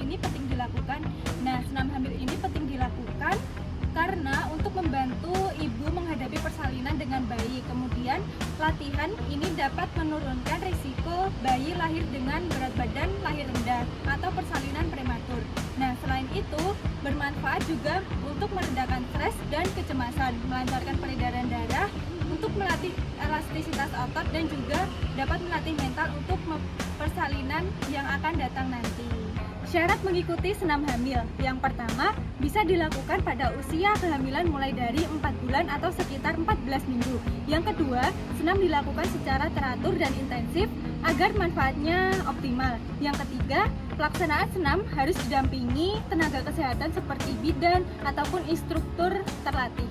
ini penting dilakukan? Nah, senam hamil ini penting dilakukan karena untuk membantu ibu menghadapi persalinan dengan bayi. Kemudian latihan ini dapat menurunkan risiko bayi lahir dengan berat badan lahir rendah atau persalinan prematur. Nah, selain itu bermanfaat juga untuk meredakan stres dan kecemasan, melancarkan peredaran darah, untuk melatih elastisitas otot, dan juga dapat melatih mental untuk persalinan yang akan datang nanti. Syarat mengikuti senam hamil. Yang pertama, bisa dilakukan pada usia kehamilan mulai dari 4 bulan atau sekitar 14 minggu. Yang kedua, senam dilakukan secara teratur dan intensif agar manfaatnya optimal. Yang ketiga, pelaksanaan senam harus didampingi tenaga kesehatan seperti bidan ataupun instruktur terlatih.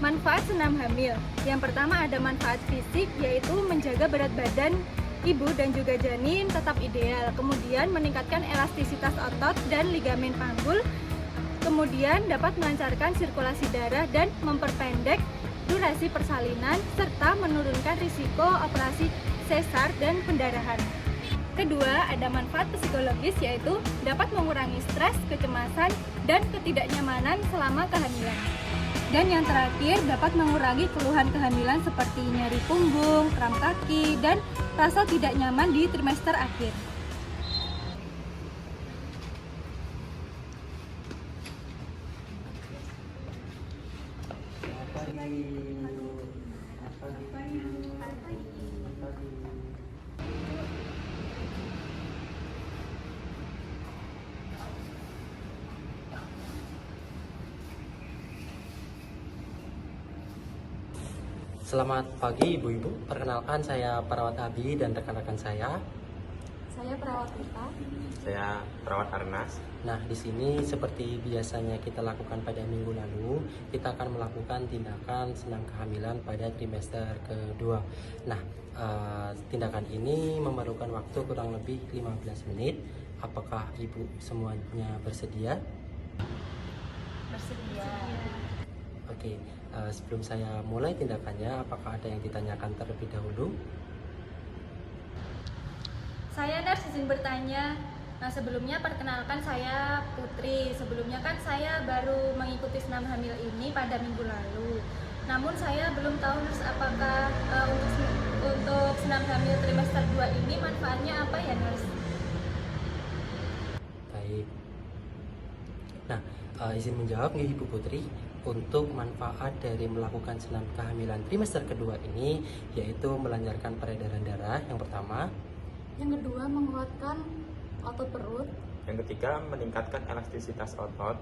Manfaat senam hamil. Yang pertama ada manfaat fisik, yaitu menjaga berat badan ibu dan juga janin tetap ideal, kemudian meningkatkan elastisitas otot dan ligamen panggul, kemudian dapat melancarkan sirkulasi darah dan memperpendek durasi persalinan, serta menurunkan risiko operasi sesar dan pendarahan. Kedua, ada manfaat psikologis, yaitu dapat mengurangi stres, kecemasan, dan ketidaknyamanan selama kehamilan. Dan yang terakhir, dapat mengurangi keluhan kehamilan seperti nyeri punggung, kram kaki, dan rasa tidak nyaman di trimester akhir. Selamat pagi Ibu-Ibu, perkenalkan saya Perawat Abi dan rekan-rekan saya. Saya Perawat Rita. Saya Perawat Arnas. Nah, di sini seperti biasanya kita lakukan pada minggu lalu, kita akan melakukan tindakan senam kehamilan pada trimester kedua. Nah, tindakan ini memerlukan waktu kurang lebih 15 menit. Apakah Ibu semuanya bersedia? Bersedia. Oke, sebelum saya mulai tindakannya, apakah ada yang ditanyakan terlebih dahulu? Saya Nars izin bertanya. Nah, sebelumnya perkenalkan saya Putri. Sebelumnya kan saya baru mengikuti senam hamil ini pada minggu lalu. Namun saya belum tahu Nars, apakah untuk senam hamil trimester 2 ini manfaatnya apa ya Nars? Baik. Nah, izin menjawab nih Ibu Putri. Untuk manfaat dari melakukan senam kehamilan trimester kedua ini, yaitu melancarkan peredaran darah yang pertama. Yang kedua, menguatkan otot perut. Yang ketiga, meningkatkan elastisitas otot.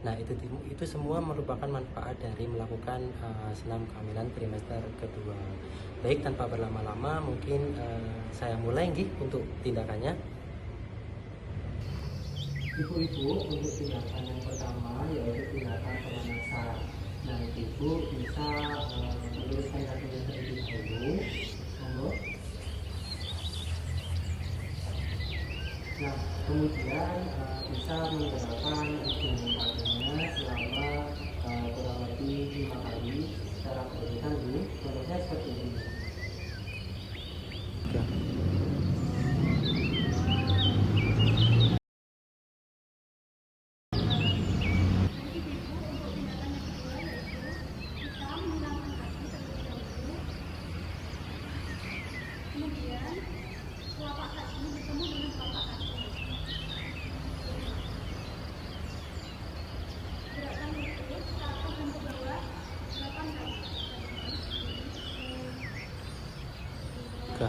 Nah, itu semua merupakan manfaat dari melakukan senam kehamilan trimester kedua. Baik, tanpa berlama-lama, mungkin saya mulai nih untuk tindakannya. Ibu-ibu, untuk tindakan yang pertama yaitu tindakan pemanasan. Nah, ibu bisa meluruskan kakinya terlebih dahulu. Monggo. Nah, kemudian bisa menggunakan ujung kakinya selama kurang lebih 5 kali secara bergantian dulu. Contohnya seperti ini. Kemudian telapak kaki bertemu dengan telapak kaki. Gerakan itu ke atas dan ke bawah 8 kali. Oke.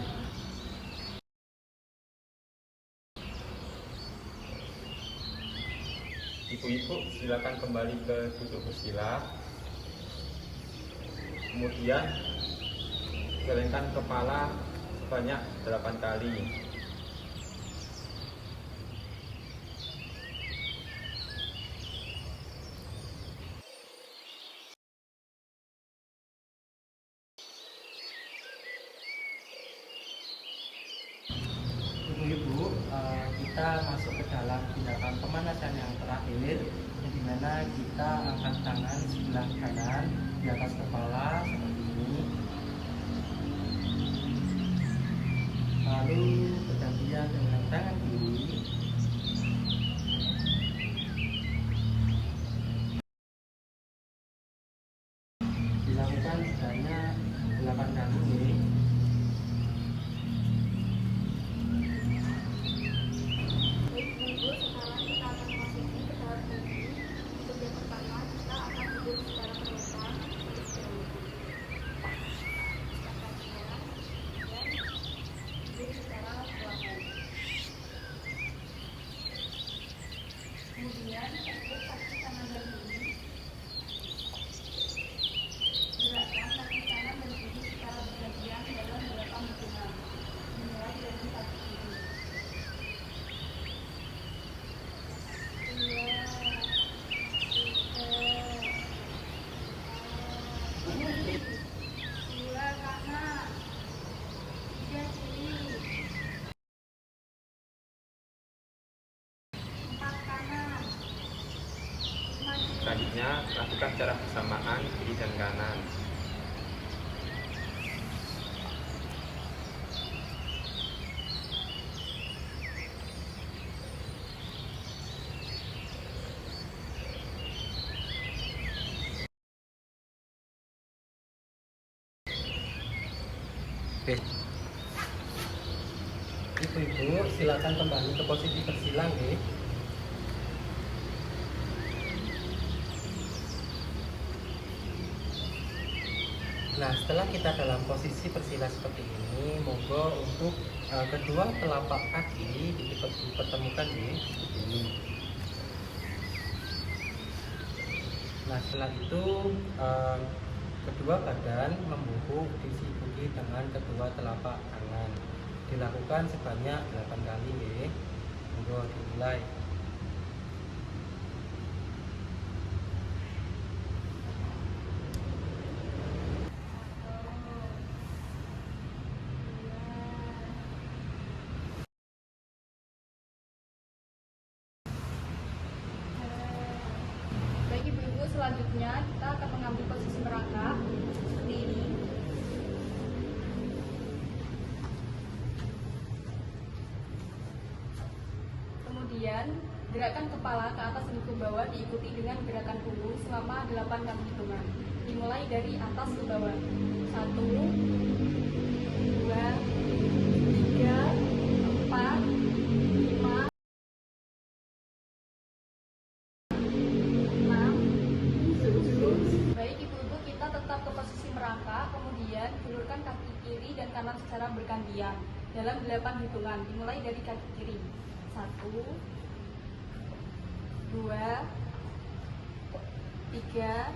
Ibu-ibu silakan kembali ke duduk bersila. Kemudian gelengkan kepala sebanyak 8 kali. Ibu-ibu, kita masuk ke dalam tindakan pemanasan yang terakhir, di mana kita angkat tangan sebelah kanan di atas kepala seperti ini. Lalu bergantian dengan tangan kiri Kemudian teknik kaki kanan dan kiri. Gerakan kaki kanan dan kiri secara bergantian dalam 8 hitungan. Dimulai dari kaki kiri. 2 kanan, 3 kiri, 4 kanan, 5 kiri. Selanjutnya, lakukan secara bersamaan kiri dan kanan. Oke. Ibu-ibu silakan kembali ke posisi bersilang ya. Nah, setelah kita dalam posisi bersila seperti ini, monggo untuk kedua telapak kaki dipertemukan di seperti ini. Nah, setelah itu kedua badan membungkuk disibuki dengan kedua telapak tangan. Dilakukan sebanyak 8 kali ya. Monggo dimulai. Baik ibu-ibu, selanjutnya kita akan mengambil posisi merangkak seperti ini. Kemudian gerakan kepala ke atas dan ke bawah diikuti dengan gerakan punggung selama 8 kali hitungan. Dimulai dari atas ke bawah. 1, 2, 3, 4, 5, 6. Baik ibu-ibu, kita tetap ke posisi merangkak, kemudian hulurkan kaki kiri dan kanan secara bergantian dalam 8 hitungan. Dimulai dari kaki kiri. 1, 2, 3, 4.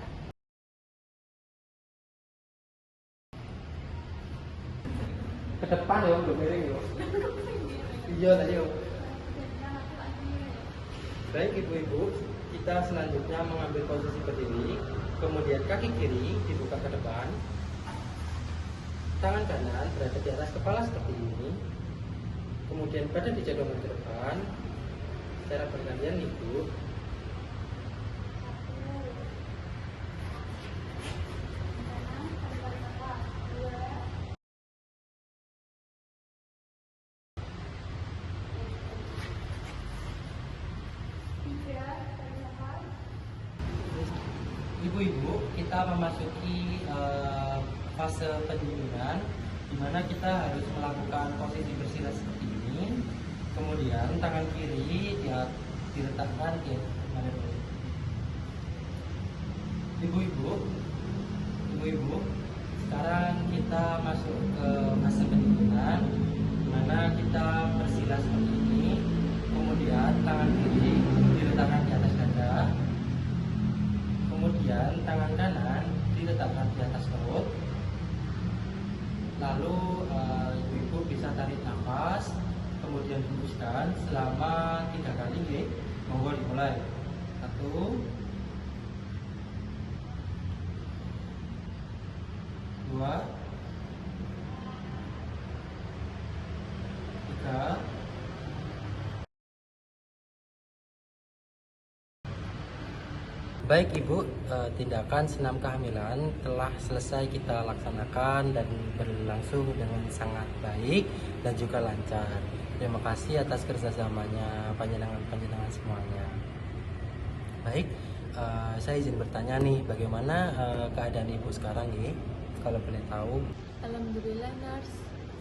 Ke depan ya, belum miring ya. Iya tadi ya. Baik ibu-ibu, kita selanjutnya mengambil posisi berdiri, kemudian kaki kiri dibuka ke depan, tangan kanan berada di atas kepala seperti ini, kemudian badan dijadwalkan ke depan, secara bergantian ibu. 3, Ibu-ibu, kita memasuki fase pendinginan, di mana kita harus melakukan posisi bersila seperti ini. Kemudian tangan kiri dia diletakkan di mana dulu. Ibu-ibu, sekarang kita masuk ke fase pendinginan, di mana kita bersila seperti ini. Kemudian tangan kiri diletakkan di atas dada. Kemudian tangan kanan diletakkan di atas perut. Lalu ibu-ibu bisa tarik nafas, kemudian hembuskan selama 3 kali. Monggo dimulai. 1, 2, 3. Baik ibu, tindakan senam kehamilan telah selesai kita laksanakan dan berlangsung dengan sangat baik dan juga lancar. Terima kasih atas kerjasamanya panjenengan semuanya. Baik, saya izin bertanya nih, bagaimana keadaan ibu sekarang nih, kalau boleh tahu? Alhamdulillah nurse,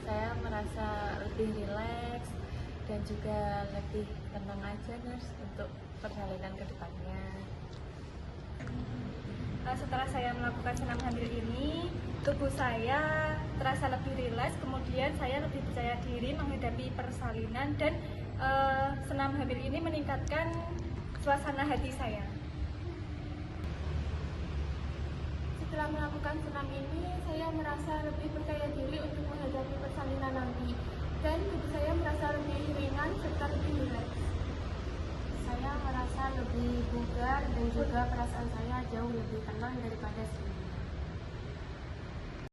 saya merasa lebih rileks dan juga lebih tenang aja nurse untuk persalinan ke depannya. Setelah saya melakukan senam hamil ini, tubuh saya terasa lebih rileks, kemudian saya lebih percaya diri menghadapi persalinan, dan senam hamil ini meningkatkan suasana hati saya. Setelah melakukan senam ini, saya merasa lebih percaya diri untuk menghadapi persalinan nanti, dan tubuh saya merasa lebih ringan serta lebih rileks. Saya merasa lebih bugar dan juga perasaan saya jauh lebih tenang daripada sebelumnya.